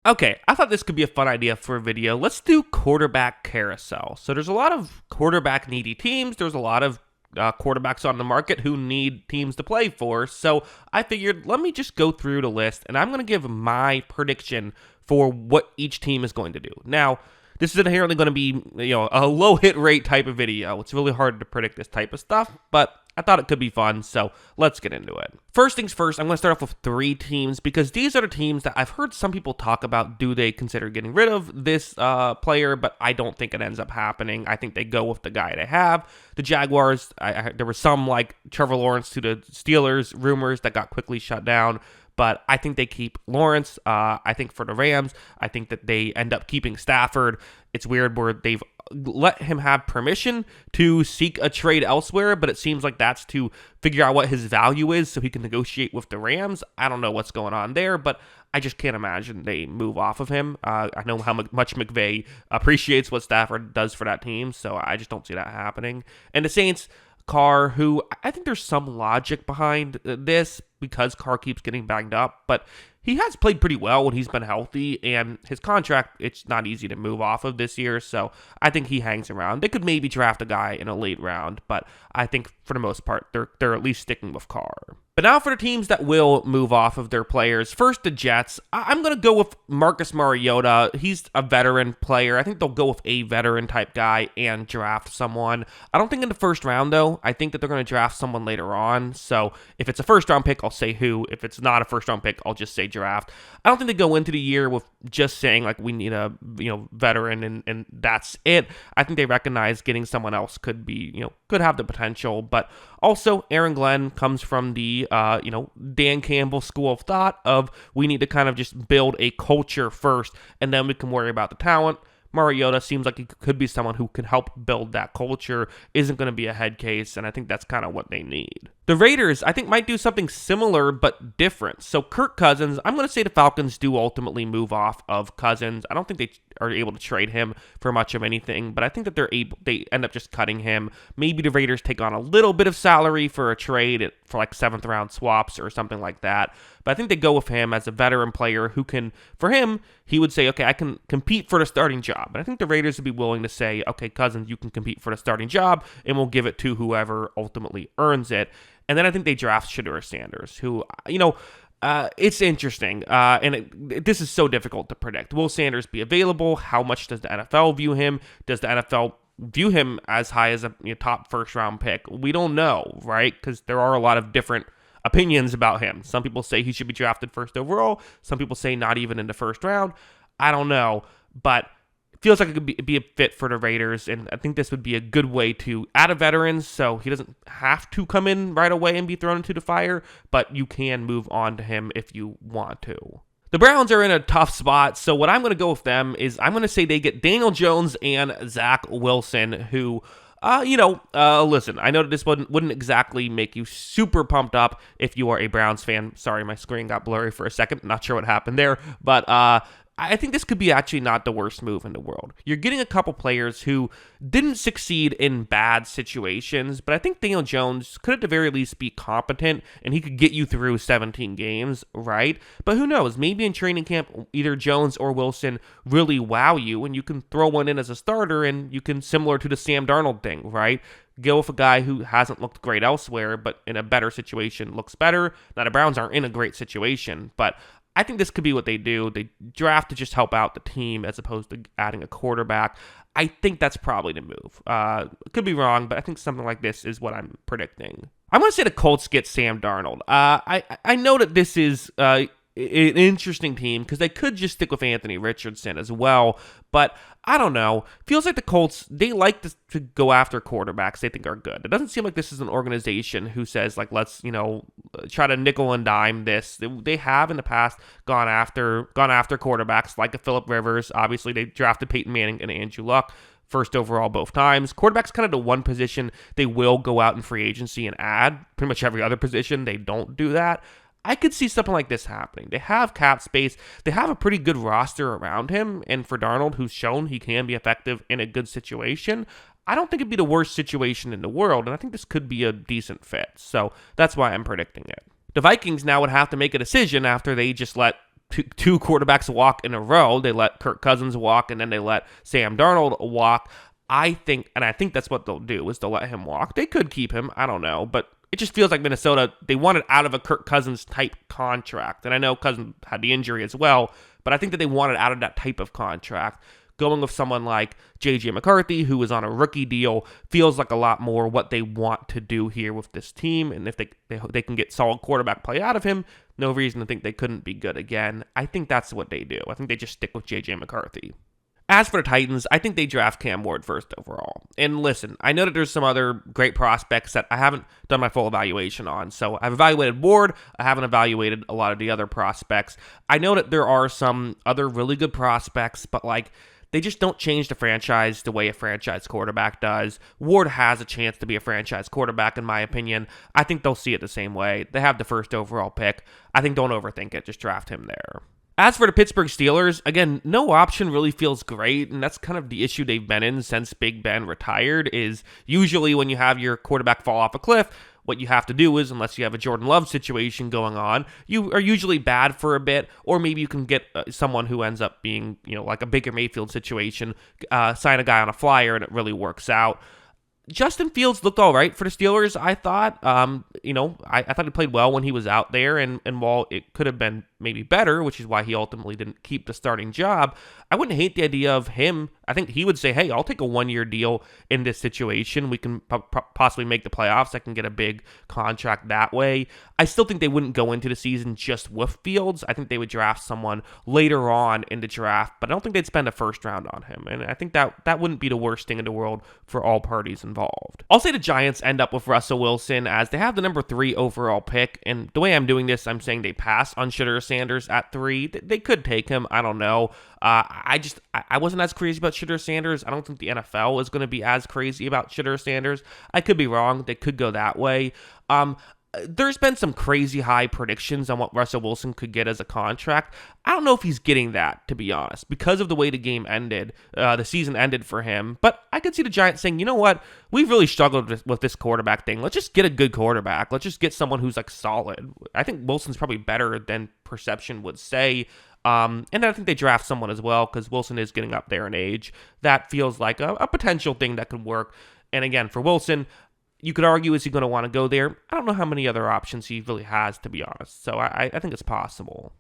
Okay, I thought this could be a fun idea for a video. Let's do quarterback carousel. So there's a lot of quarterback needy teams. There's a lot of quarterbacks on the market who need teams to play for. So I figured let me just go through the list and I'm going to give my prediction for what each team is going to do. Now, this is inherently going to be, a low hit rate type of video. It's really hard to predict this type of stuff, but I thought it could be fun, so let's get into it. First things first, I'm going to start off with 3 teams because these are the teams that I've heard some people talk about. Do they consider getting rid of this player? But I don't think it ends up happening. I think they go with the guy they have. The Jaguars, there was some like Trevor Lawrence to the Steelers rumors that got quickly shut down. But I think they keep Lawrence. I think for the Rams, I think that they end up keeping Stafford. It's weird where they've let him have permission to seek a trade elsewhere, but it seems like that's to figure out what his value is so he can negotiate with the Rams. I don't know what's going on there, but I just can't imagine they move off of him. I know how much McVay appreciates what Stafford does for that team, so I just don't see that happening. And the Saints, Carr, who I think there's some logic behind this because Carr keeps getting banged up, but he has played pretty well when he's been healthy, and his contract, it's not easy to move off of this year, so I think he hangs around. They could maybe draft a guy in a late round, but I think for the most part, they're at least sticking with Carr. But now for the teams that will move off of their players. First, the Jets. I'm going to go with Marcus Mariota. He's a veteran player. I think they'll go with a veteran type guy and draft someone. I don't think in the first round, though. I think that they're going to draft someone later on. So if it's a first round pick, I'll say who. If it's not a first round pick, I'll just say draft. I don't think they go into the year with just saying like we need a veteran and that's it. I think they recognize getting someone else could be could have the potential. But also Aaron Glenn comes from the Dan Campbell school of thought of we need to kind of just build a culture first and then we can worry about the talent. Mariota seems like he could be someone who can help build that culture, isn't going to be a head case, and I think that's kind of what they need. The Raiders, I think, might do something similar but different. So Kirk Cousins, I'm going to say the Falcons do ultimately move off of Cousins. I don't think they are able to trade him for much of anything, but I think that they end up just cutting him. Maybe the Raiders take on a little bit of salary for a trade for like 7th round swaps or something like that. But I think they go with him as a veteran player who can, for him, he would say, okay, I can compete for the starting job. And I think the Raiders would be willing to say, okay, Cousins, you can compete for the starting job, and we'll give it to whoever ultimately earns it. And then I think they draft Shedeur Sanders, who, it's interesting, and this is so difficult to predict. Will Sanders be available? How much does the NFL view him? Does the NFL view him as high as a top first-round pick? We don't know, right? Because there are a lot of different opinions about him. Some people say he should be drafted first overall. Some people say not even in the first round. I don't know, but it feels like it could be a fit for the Raiders, and I think this would be a good way to add a veteran so he doesn't have to come in right away and be thrown into the fire, but you can move on to him if you want to. The Browns are in a tough spot, so what I'm going to go with them is I'm going to say they get Daniel Jones and Zach Wilson, who listen, I know that this wouldn't exactly make you super pumped up if you are a Browns fan. Sorry, my screen got blurry for a second. Not sure what happened there, but I think this could be actually not the worst move in the world. You're getting a couple players who didn't succeed in bad situations, but I think Daniel Jones could at the very least be competent, and he could get you through 17 games, right? But who knows? Maybe in training camp, either Jones or Wilson really wow you, and you can throw one in as a starter, and you can, similar to the Sam Darnold thing, right? Go with a guy who hasn't looked great elsewhere, but in a better situation looks better. Now, the Browns aren't in a great situation, but I think this could be what they do. They draft to just help out the team as opposed to adding a quarterback. I think that's probably the move. Could be wrong, but I think something like this is what I'm predicting. I'm going to say the Colts get Sam Darnold. I know that this is an interesting team because they could just stick with Anthony Richardson as well, but I don't know. Feels like the Colts, they like to go after quarterbacks they think are good. It doesn't seem like this is an organization who says, like, let's, try to nickel and dime this. They have in the past gone after quarterbacks like a Phillip Rivers. Obviously, they drafted Peyton Manning and Andrew Luck first overall both times. Quarterback's kind of the one position they will go out in free agency and add. Pretty much every other position, they don't do that. I could see something like this happening. They have cap space. They have a pretty good roster around him. And for Darnold, who's shown he can be effective in a good situation, I don't think it'd be the worst situation in the world. And I think this could be a decent fit. So that's why I'm predicting it. The Vikings now would have to make a decision after they just let two quarterbacks walk in a row. They let Kirk Cousins walk, and then they let Sam Darnold walk. I think that's what they'll do, is they'll let him walk. They could keep him. I don't know. But it just feels like Minnesota, they wanted out of a Kirk Cousins type contract. And I know Cousins had the injury as well, but I think that they wanted out of that type of contract. Going with someone like J.J. McCarthy, who is on a rookie deal, feels like a lot more what they want to do here with this team. And if they can get solid quarterback play out of him, no reason to think they couldn't be good again. I think that's what they do. I think they just stick with J.J. McCarthy. As for the Titans, I think they draft Cam Ward first overall. And listen, I know that there's some other great prospects that I haven't done my full evaluation on. So I've evaluated Ward. I haven't evaluated a lot of the other prospects. I know that there are some other really good prospects, but they just don't change the franchise the way a franchise quarterback does. Ward has a chance to be a franchise quarterback, in my opinion. I think they'll see it the same way. They have the first overall pick. I think don't overthink it. Just draft him there. As for the Pittsburgh Steelers, again, no option really feels great, and that's kind of the issue they've been in since Big Ben retired, is usually when you have your quarterback fall off a cliff, what you have to do is, unless you have a Jordan Love situation going on, you are usually bad for a bit, or maybe you can get someone who ends up being, like a Baker Mayfield situation, sign a guy on a flyer, and it really works out. Justin Fields looked all right for the Steelers, I thought. I thought he played well when he was out there, and while it could have been maybe better, which is why he ultimately didn't keep the starting job, I wouldn't hate the idea of him. I think he would say, hey, I'll take a one-year deal in this situation. We can possibly make the playoffs. I can get a big contract that way. I still think they wouldn't go into the season just with Fields. I think they would draft someone later on in the draft, but I don't think they'd spend a first round on him, and I think that wouldn't be the worst thing in the world for all parties involved. I'll say the Giants end up with Russell Wilson as they have the number 3 overall pick, and the way I'm doing this, I'm saying they pass on Shedeur Sanders at 3. They could take him. I don't know. I wasn't as crazy about Shedeur Sanders. I don't think the NFL is going to be as crazy about Shedeur Sanders. I could be wrong. They could go that way. There's been some crazy high predictions on what Russell Wilson could get as a contract. I don't know if he's getting that, to be honest, because of the way the game ended, the season ended for him. But I could see the Giants saying, you know what, we've really struggled with this quarterback thing. Let's just get a good quarterback. Let's just get someone who's solid. I think Wilson's probably better than perception would say. And then I think they draft someone as well, because Wilson is getting up there in age. That feels like a potential thing that could work. And again, for Wilson, you could argue, is he going to want to go there? I don't know how many other options he really has, to be honest. So I think it's possible.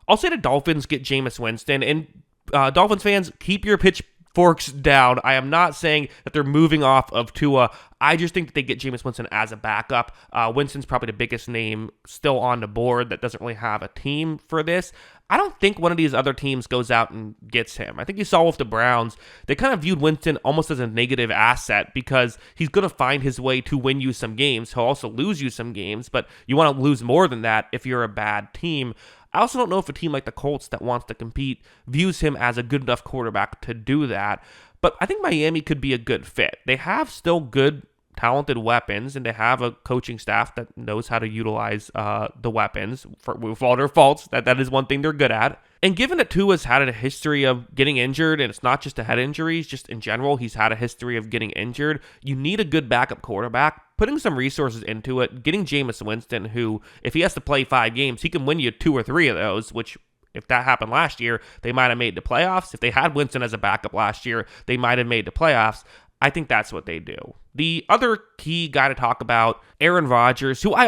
I'll say the Dolphins get Jameis Winston. And Dolphins fans, keep your pitchforks down. I am not saying that they're moving off of Tua. I just think that they get Jameis Winston as a backup. Winston's probably the biggest name still on the board that doesn't really have a team for this. I don't think one of these other teams goes out and gets him. I think you saw with the Browns, they kind of viewed Winston almost as a negative asset because he's going to find his way to win you some games. He'll also lose you some games, but you want to lose more than that if you're a bad team. I also don't know if a team like the Colts that wants to compete views him as a good enough quarterback to do that. But I think Miami could be a good fit. They have still good, talented weapons, and they have a coaching staff that knows how to utilize the weapons with all their faults. That is one thing they're good at. And given that Tua's had a history of getting injured, and it's not just a head injuries, just in general, he's had a history of getting injured, you need a good backup quarterback. Putting some resources into it, getting Jameis Winston, who, if he has to play 5 games, he can win you 2 or 3 of those, which, if that happened last year, they might have made the playoffs. If they had Winston as a backup last year, they might have made the playoffs. I think that's what they do. The other key guy to talk about, Aaron Rodgers, who I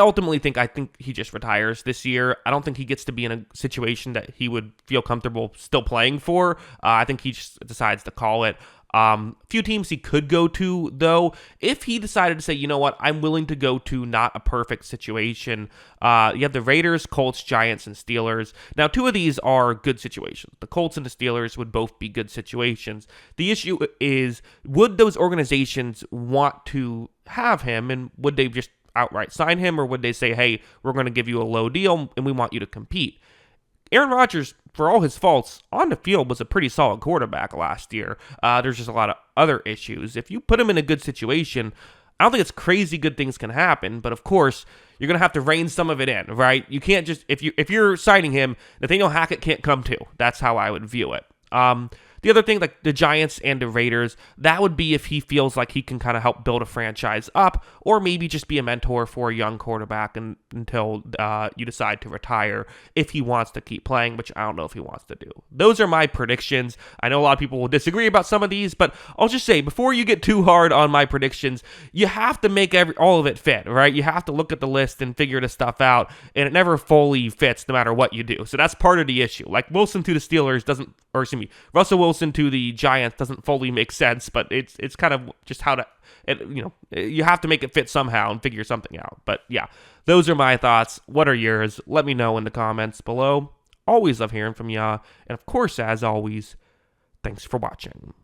think he just retires this year. I don't think he gets to be in a situation that he would feel comfortable still playing for. I think he just decides to call it. Few teams he could go to, though. If he decided to say, you know what, I'm willing to go to not a perfect situation, you have the Raiders, Colts, Giants, and Steelers. Now, 2 of these are good situations. The Colts and the Steelers would both be good situations. The issue is, would those organizations want to have him, and would they just outright sign him, or would they say, hey, we're going to give you a low deal, and we want you to compete? Aaron Rodgers, for all his faults, on the field was a pretty solid quarterback last year. There's just a lot of other issues. If you put him in a good situation, I don't think it's crazy good things can happen, but of course, you're going to have to rein some of it in, right? You can't just, if you're signing him, Nathaniel Hackett can't come too. That's how I would view it. The The other thing, like the Giants and the Raiders, that would be if he feels like he can kind of help build a franchise up, or maybe just be a mentor for a young quarterback until you decide to retire if he wants to keep playing, which I don't know if he wants to do. Those are my predictions. I know a lot of people will disagree about some of these, but I'll just say, before you get too hard on my predictions, you have to make all of it fit, right? You have to look at the list and figure this stuff out, and it never fully fits no matter what you do. So that's part of the issue. Like Wilson to the Steelers doesn't, or excuse me, Russell Wilson to the Giants doesn't fully make sense, but it's kind of just how to, you have to make it fit somehow and figure something out. But yeah, those are my thoughts. What are yours? Let me know in the comments below. Always love hearing from ya. And of course, as always, thanks for watching.